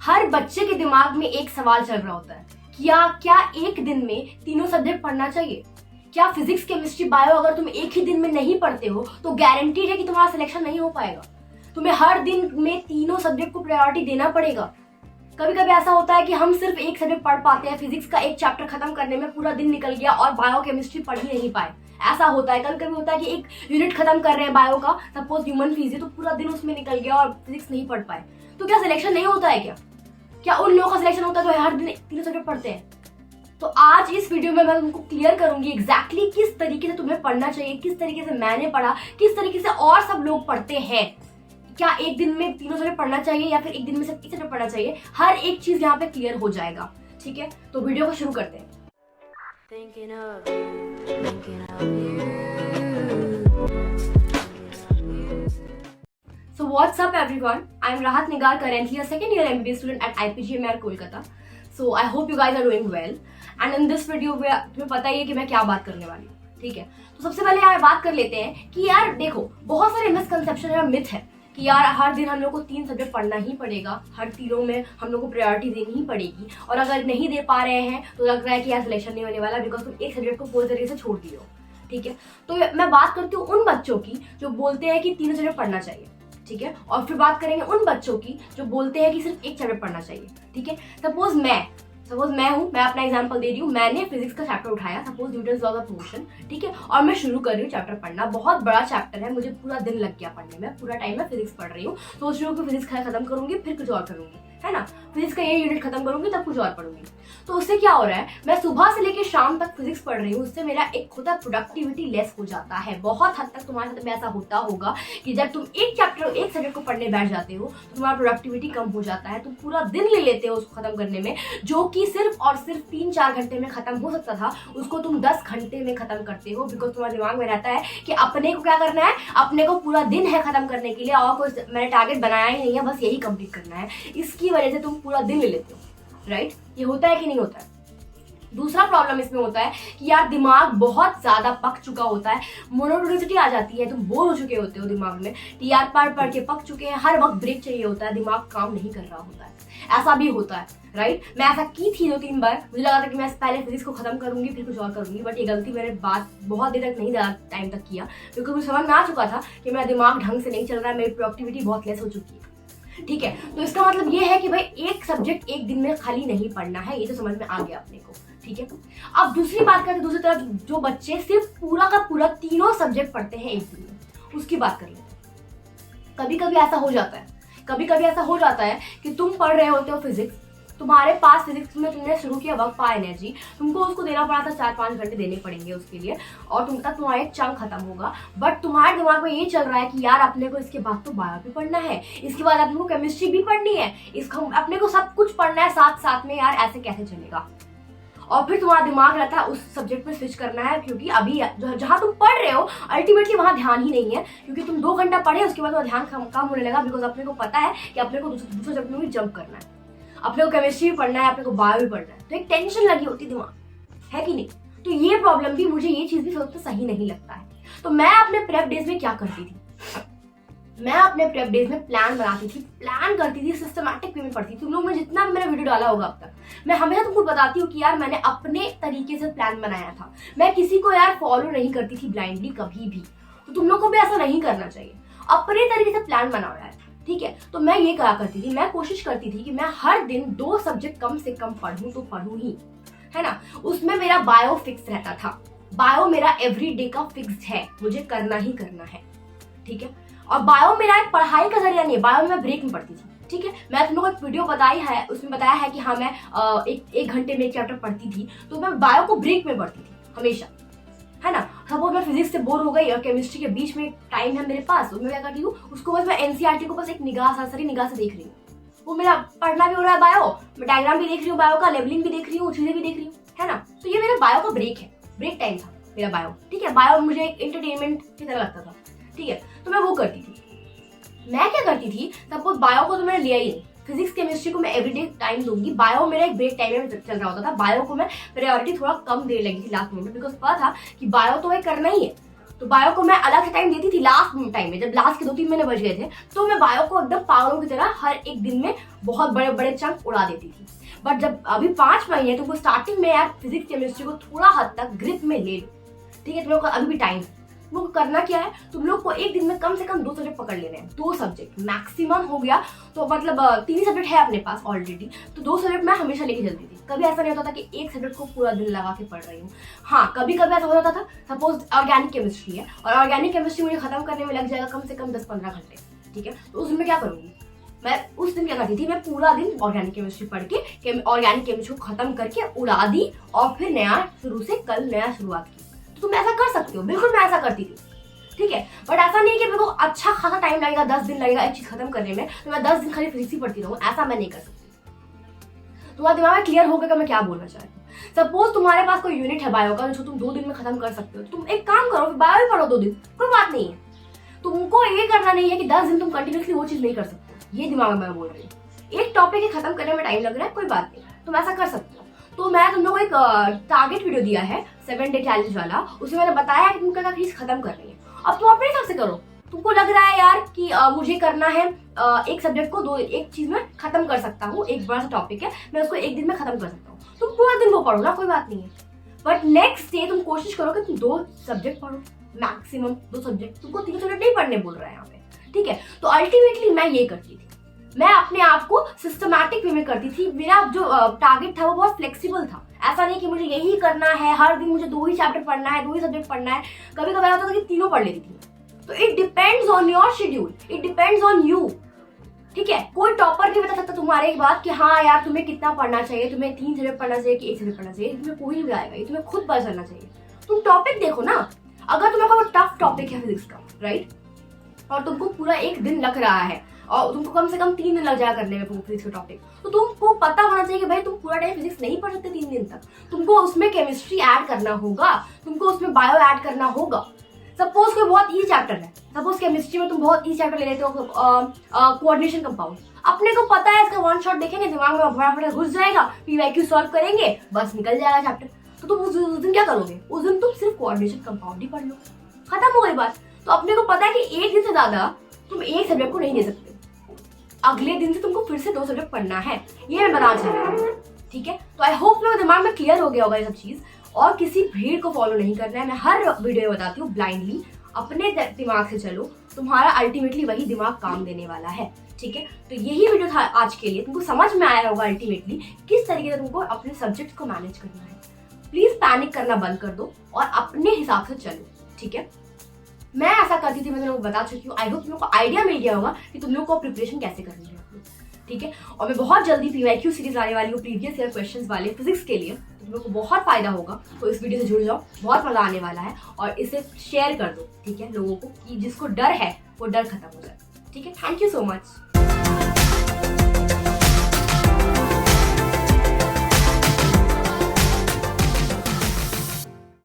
हर बच्चे के दिमाग में एक सवाल चल रहा होता है, क्या एक दिन में तीनों सब्जेक्ट पढ़ना चाहिए? क्या फिजिक्स, केमिस्ट्री, बायो अगर तुम एक ही दिन में नहीं पढ़ते हो तो गारंटीड है कि तुम्हारा सिलेक्शन नहीं हो पाएगा। तुम्हें हर दिन में तीनों सब्जेक्ट को प्रायोरिटी देना पड़ेगा। कभी कभी ऐसा होता है कि हम सिर्फ एक सब्जेक्ट पढ़ पाते हैं, फिजिक्स का एक चैप्टर खत्म करने में पूरा दिन निकल गया और बायो केमिस्ट्री पढ़ ही नहीं पाए। ऐसा होता है। कभी कभी होता है कि एक यूनिट खत्म कर रहे हैं बायो का, सपोज ह्यूमन फिजिक्स, तो पूरा दिन उसमें निकल गया और फिजिक्स नहीं पढ़ पाए। तो क्या सिलेक्शन नहीं होता है? क्या उन लोगों का सिलेक्शन होता है जो हर दिन तीनों सब्जेक्ट पढ़ते हैं? तो आज इस वीडियो में मैं तुमको क्लियर करूंगी एग्जैक्टली किस तरीके से तुम्हें पढ़ना चाहिए, किस तरीके से मैंने पढ़ा, किस तरीके से और सब लोग पढ़ते हैं। क्या एक दिन में तीनों सब्जेक्ट पढ़ना चाहिए या फिर एक दिन में सिर्फ एक सब्जेक्ट पढ़ना चाहिए? हर एक चीज यहाँ पे क्लियर हो जाएगा। ठीक है, तो वीडियो को शुरू करते हैं। So what's up everyone? I am Rahat Nigar, currently a second year MBA student at IPGMR Kolkata. So I hope you guys are doing well. And in this video तुम्हें पता ही है कि मैं क्या बात करने वाली हूँ। ठीक है, तो सबसे पहले यार बात कर लेते हैं कि यार देखो, बहुत सारे मिसकंसेप्शन है, मिथ है कि यार हर दिन हम लोग को 3 सब्जेक्ट पढ़ना ही पड़ेगा, हर तीनों में हम लोग को प्रायोरिटी देनी ही पड़ेगी, और अगर नहीं दे पा रहे हैं तो लग रहा है कि यार सिलेक्शन नहीं होने वाला बिकॉज तुम एक सब्जेक्ट को पूरी तरीके से छोड़ दिए हो। ठीक है, तो मैं बात करती हूँ उन बच्चों की जो बोलते हैं कि 3 सब्जेक्ट पढ़ना चाहिए। ठीक है, और फिर बात करेंगे उन बच्चों की जो बोलते हैं कि सिर्फ एक चैप्टर पढ़ना चाहिए। ठीक है, सपोज मैं हूँ, मैं अपना एग्जांपल दे रही हूँ। मैंने फिजिक्स का चैप्टर उठाया, suppose Newton's laws of motion. ठीक है, और मैं शुरू कर रही हूँ चैप्टर पढ़ना। बहुत बड़ा चैप्टर है, मुझे पूरा दिन लग गया पढ़ने में, पूरा टाइम मैं फिजिक्स पढ़ रही हूँ। सोच रही हूँ कि फिजिक्स खत्म करूंगी फिर कुछ और करूंगी, है ना। फिजिक्स का ये यूनिट खत्म करूंगी तब कुछ और पढ़ूंगी। तो उससे क्या हो रहा है, मैं सुबह से लेकर शाम तक फिजिक्स पढ़ रही हूँ, उससे मेरा एक खुद प्रोडक्टिविटी लेस हो जाता है। बहुत हद तक तुम्हारे साथ में ऐसा होता होगा कि जब तुम एक सब्जेक्ट को पढ़ने बैठ जाते हो तो तुम्हारा प्रोडक्टिविटी कम हो जाता है। तुम पूरा दिन ले लेते हो उसको खत्म करने में, जो कि सिर्फ और सिर्फ 3-4 घंटे में खत्म हो सकता था, उसको तुम 10 घंटे में खत्म करते हो। बिकॉज तुम्हारे दिमाग में रहता है कि अपने को क्या करना है, अपने को पूरा दिन है खत्म करने के लिए, और कोई मैंने टारगेट बनाया ही नहीं है, बस यही कंप्लीट करना है। इसकी वजह से तुम पूरा दिन ले लेते हो। राइट, ये होता है कि नहीं होता है? दूसरा प्रॉब्लम इसमें होता है कि यार दिमाग बहुत ज्यादा पक चुका होता है, मोनोटोनिसिटी आ जाती है, तुम बोर हो चुके होते हो दिमाग में कि यार पढ़ के पक चुके हैं, हर वक्त ब्रेक चाहिए होता है, दिमाग काम नहीं कर रहा होता है। ऐसा भी होता है। राइट, मैं ऐसा की थी 2-3 बार। मुझे लगा था कि मैं पहले फिजिक्स को खत्म करूंगी फिर कुछ और करूंगी, बट ये गलती मैंने बात बहुत देर तक नहीं, ज्यादा टाइम तक किया, क्योंकि मुझे समझ में आ चुका था कि मेरा दिमाग ढंग से नहीं चल रहा है, मेरी प्रोडक्टिविटी बहुत लेस हो चुकी है। ठीक है, तो इसका मतलब ये है कि भाई एक सब्जेक्ट एक दिन में खाली नहीं पढ़ना है, ये तो समझ में आ गया अपने को। ठीक है, अब दूसरी बात करते हैं, दूसरी तरफ जो बच्चे सिर्फ पूरा का पूरा तीनों सब्जेक्ट पढ़ते हैं एक दिन में, उसकी बात कर लेते हैं। कभी कभी ऐसा हो जाता है कि तुम पढ़ रहे होते हो फिजिक्स, तुम्हारे पास फिजिक्स में तुमने शुरू किया वर्क फॉर एनर्जी, तुमको उसको देना पड़ा था 4-5 घंटे देने पड़ेंगे उसके लिए, और तुम तक तुम्हारा एक चंक खत्म होगा। बट तुम्हारे दिमाग में ये चल रहा है कि यार अपने को इसके बाद तो बायो भी पढ़ना है, इसके बाद अपने को केमिस्ट्री भी पढ़नी है, अपने को सब कुछ पढ़ना है साथ साथ में, यार ऐसे कैसे चलेगा? और फिर तुम्हारा दिमाग रहता है उस सब्जेक्ट में स्विच करना है, क्योंकि अभी जहां तुम पढ़ रहे हो अल्टीमेटली वहां ध्यान ही नहीं है, क्योंकि तुम 2 घंटा पढ़े उसके बाद ध्यान कम होने लगा। बिकॉज अपने को पता है कि अपने को दूसरे सब्जेक्ट में भी जंप करना है, अपने को केमिस्ट्री भी पढ़ना है, अपने को बायो भी पढ़ना है, तो एक टेंशन लगी होती दिमाग, है कि नहीं? तो ये प्रॉब्लम भी, मुझे ये चीज भी सोचते सही नहीं लगता है। तो मैं अपने प्रेप डेज में क्या करती थी, मैं अपने प्रेप डेज में प्लान बनाती थी, प्लान करती थी, सिस्टमैटिक वे में पढ़ती थी। तुम लोग ने जितना भी मेरा वीडियो डाला होगा अब तक, मैं हमेशा तुमको बताती हूँ कि यार मैंने अपने तरीके से प्लान बनाया था, मैं किसी को यार फॉलो नहीं करती थी ब्लाइंडली कभी भी। तो तुम लोग को भी ऐसा नहीं करना चाहिए, अपने तरीके से प्लान बनाओ यार। ठीक है, तो मैं ये करा करती थी, मैं कोशिश करती थी कि मैं हर दिन 2 सब्जेक्ट कम से कम पढ़ूं तो पढ़ूं ही, है ना। उसमें मेरा बायो फिक्स रहता था, बायो मेरा एवरीडे का फिक्स है, मुझे करना ही करना है। ठीक है, और बायो मेरा एक पढ़ाई का जरिया नहीं है, बायो में मैं ब्रेक में पढ़ती थी। ठीक है, मैं तुम लोगों को एक वीडियो बताई है, उसमें बताया है कि हाँ मैं एक घंटे में एक चैप्टर पढ़ती थी, तो मैं बायो को ब्रेक में पढ़ती थी हमेशा, है ना। सपोज मैं फिजिक्स से बोर हो गई और केमिस्ट्री के बीच में टाइम है मेरे पास, उसमें क्या करती हूँ, उसको बस मैं एनसीईआरटी को बस एक सरसरी निगाह से देख रही हूँ। वो मेरा पढ़ना भी हो रहा है बायो, मैं डायग्राम भी देख रही हूँ बायो का, लेवलिंग भी देख रही हूँ, चीजें भी देख रही हूँ, है ना। तो ये मेरा बायो का ब्रेक है, ब्रेक टाइम था मेरा बायो। ठीक है, बायो मुझे एक एंटरटेनमेंट की तरह लगता था। ठीक है, तो मैं वो करती थी। मैं क्या करती थी, सपोज बायो को तो मैंने लिया ही नहीं, फिजिक्स केमिस्ट्री को मैं एवरीडे टाइम दूंगी, बायो मेरा एक ब्रेक टाइम में चल रहा होता था। बायो को मैं प्रायोरिटी थोड़ा कम देने लगी थी लास्ट मोमेंट, बिकॉज पता था कि बायो तो है करना ही है, तो बायो को मैं अलग से टाइम देती थी लास्ट टाइम में, जब लास्ट के 2-3 महीने बच गए थे तो मैं बायो को एकदम पागलों की तरह हर एक दिन में बहुत बड़े बड़े चंक उड़ा देती थी। बट जब अभी 5 महीने तुमको स्टार्टिंग में यार फिजिक्स केमिस्ट्री को थोड़ा हद तक ग्रिप में ले लो, ठीक है। तुम लोग का अभी भी टाइम है। तुम लोग को करना क्या है, तुम लोग को एक दिन में कम से कम 2 सब्जेक्ट पकड़ लेने हैं, 2 सब्जेक्ट मैक्सिमम हो गया तो मतलब 3 सब्जेक्ट है अपने पास ऑलरेडी, तो 2 सब्जेक्ट मैं हमेशा लेके चलती थी। कभी ऐसा नहीं होता था कि एक सब्जेक्ट को पूरा दिन लगा के पढ़ रही हूँ। हाँ, कभी कभी ऐसा हो जाता था, सपोज ऑर्गेनिक केमिस्ट्री है और ऑर्गेनिक केमिस्ट्री मुझे खत्म करने में लग जाएगा कम से कम 10-15 घंटे, ठीक है। तो उस दिन में क्या करूंगी मैं, उस दिन क्या करती थी, मैं पूरा दिन ऑर्गेनिक केमिस्ट्री पढ़ के ऑर्गेनिक केमिस्ट्री को खत्म करके उड़ा दी और फिर नया शुरू से कल नया शुरुआत की। तो तुम ऐसा कर सकते हो, बिल्कुल मैं ऐसा करती थी, ठीक है। बट ऐसा नहीं है कि मेरे को अच्छा खासा टाइम लगेगा, 10 दिन लगेगा एक चीज खत्म करने में, तो मैं 10 दिन खाली फिजिक्स ही पढ़ती रहूं, ऐसा मैं नहीं कर सकती। तुम्हारा दिमाग में क्लियर हो गया मैं क्या बोलना चाह रही हूँ। सपोज तुम्हारे पास कोई यूनिट है बायो का जो तुम 2 दिन में खत्म कर सकते हो, तुम एक काम करो, बायो ही पढ़ो 2 दिन, कोई बात नहीं है। तुमको ये करना नहीं है कि 10 दिन तुम कंटिन्यूसली वो चीज नहीं कर सकते, ये दिमाग में मैं बोल रही हूँ। एक टॉपिक ही खत्म करने में टाइम लग रहा है, कोई बात नहीं, तुम ऐसा कर सकते हो। तो मैं तुम लोगों को एक टारगेट वीडियो दिया है 7 डे चैलेंज वाला, उसमें मैंने बताया कि तुम क्या चीज खत्म करनी है। अब तुम अपने हिसाब से करो, तुमको लग रहा है यार कि मुझे करना है एक सब्जेक्ट को एक चीज में खत्म कर सकता हूँ, एक बड़ा सा टॉपिक है मैं उसको एक दिन में खत्म कर सकता हूँ, तुम पूरा दिन वो पढ़ो ना, कोई बात नहीं है। बट नेक्स्ट डे तुम कोशिश करो कि तुम 2 सब्जेक्ट पढ़ो, मैक्सिमम 2 सब्जेक्ट, तुमको 3 सब्जेक्ट नहीं पढ़ने बोल रहा है यहाँ पे, ठीक है। तो अल्टीमेटली मैं ये करती थी, मैं अपने आप को सिस्टमैटिक वे में करती थी। मेरा जो टारगेट था वो बहुत फ्लेक्सिबल था, ऐसा नहीं कि मुझे यही करना है, हर दिन मुझे 2 ही चैप्टर पढ़ना है, 2 ही सब्जेक्ट पढ़ना है। कभी कभी ऐसा था कि तीनों पढ़ लेती थी। तो it depends on your schedule, it depends on you, ठीक है। कोई टॉपर नहीं बता सकता तुम्हारे एक बात कि हाँ यार तुम्हें कितना पढ़ना चाहिए, तुम्हें 3 सब्जेक्ट पढ़ना चाहिए कि 1 सब्जेक्ट पढ़ना चाहिए, तुम्हें कोई नहीं बताएगा, ये तुम्हें खुद पता चलना चाहिए। तुम टॉपिक देखो ना, अगर तुम्हें कोई टफ टॉपिक है फिजिक्स का, राइट, और तुमको पूरा एक दिन लग रहा है और तुमको कम से कम 3 दिन लग जाएगा करने में फिजिक्स का टॉपिक, तो तुमको पता होना चाहिए कि भाई तुम पूरा टाइम फिजिक्स नहीं पढ़ सकते 3 दिन तक। तुमको उसमें केमिस्ट्री ऐड करना होगा, तुमको उसमें बायो ऐड करना होगा। सपोज कोई बहुत इजी चैप्टर है, सपोज केमिस्ट्री में तुम बहुत इजी चैप्टर ले लेते हो कोऑर्डिनेशन कंपाउंड, अपने को पता है इसका 1 शॉट देखेंगे दिमाग में फटाफट घुस जाएगा, पीवाईक्यू सॉल्व करेंगे, बस निकल जाएगा चैप्टर। तो तुम उस दिन क्या करोगे, उस दिन तुम सिर्फ कोऑर्डिनेशन कंपाउंड ही पढ़ लो, खत्म हो गई बात। तो अपने को पता है कि एक दिन से ज्यादा तुम एक सब्जेक्ट को नहीं दे सकते, अगले दिन से तुमको फिर से 2 सब्जेक्ट पढ़ना है, ये मैं बताना चाह रही हूँ, ठीक है। तो आई होप मेरे दिमाग में क्लियर हो गया होगा ये सब चीज, और किसी भीड़ को फॉलो नहीं करना है। मैं हर वीडियो में बताती हूँ ब्लाइंडली अपने दिमाग से चलो, तुम्हारा अल्टीमेटली वही दिमाग काम देने वाला है, ठीक है। तो यही वीडियो था आज के लिए, तुमको समझ में आया होगा अल्टीमेटली किस तरीके से तुमको अपने सब्जेक्ट को मैनेज करना है। प्लीज पैनिक करना बंद कर दो और अपने हिसाब से चलो, ठीक है। मैं ऐसा करती थी, मैं तुम लोग बता चुकी हूँ। आई होप तुम लोग को आइडिया मिल गया होगा कि तुम लोग को प्रिपरेशन कैसे करनी है, ठीक है। और मैं बहुत जल्दी पीवाईक्यू सीरीज आने वाली हूँ प्रीवियस ईयर क्वेश्चंस वाले फिजिक्स के लिए, तो तुम लोग को बहुत फायदा होगा। तो इस वीडियो से जुड़ जाओ, बहुत मजा आने वाला है, और इसे शेयर कर दो, ठीक है, लोगों को, कि जिसको डर है वो डर खत्म हो जाए, ठीक है। Thank you so much.